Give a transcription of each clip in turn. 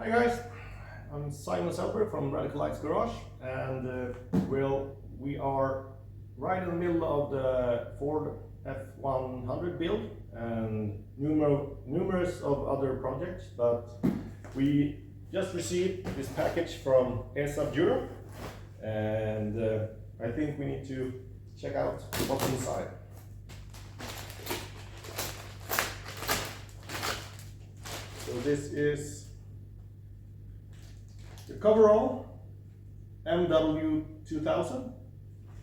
Hi guys, I'm Simon Selber from Radical Lights Garage, and we are right in the middle of the Ford F100 build and numerous of other projects, but we just received this package from ESAB Europe, and I think we need to check out what's inside. So this is the coverall MW2000.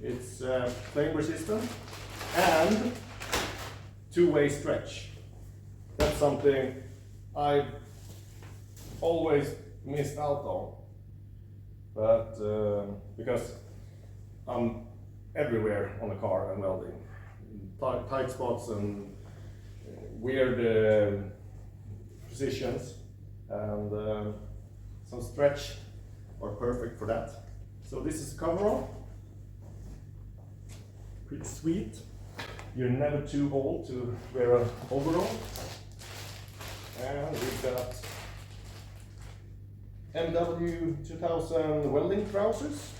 It's flame resistant and two-way stretch. That's something I've always missed out on, but because I'm everywhere on the car and welding, tight spots and weird positions, and some stretch are perfect for that. So this is coverall. Pretty sweet. You're never too old to wear an overall. And we've got MW2000 welding trousers.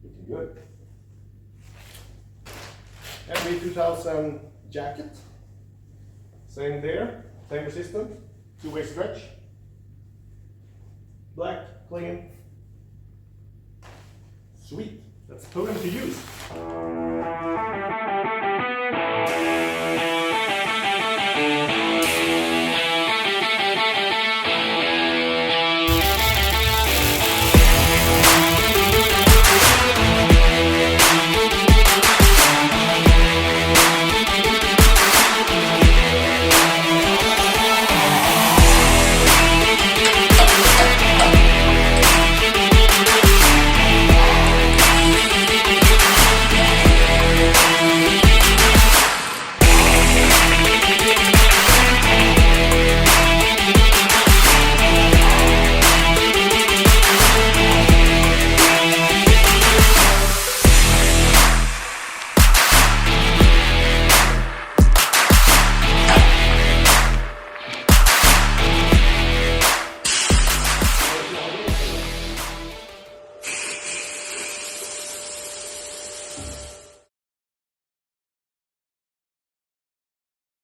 Looking good. MW2000 jacket. Same there. Flame resistant. Two-way stretch. Black, clean. Sweet. Let's put them to use.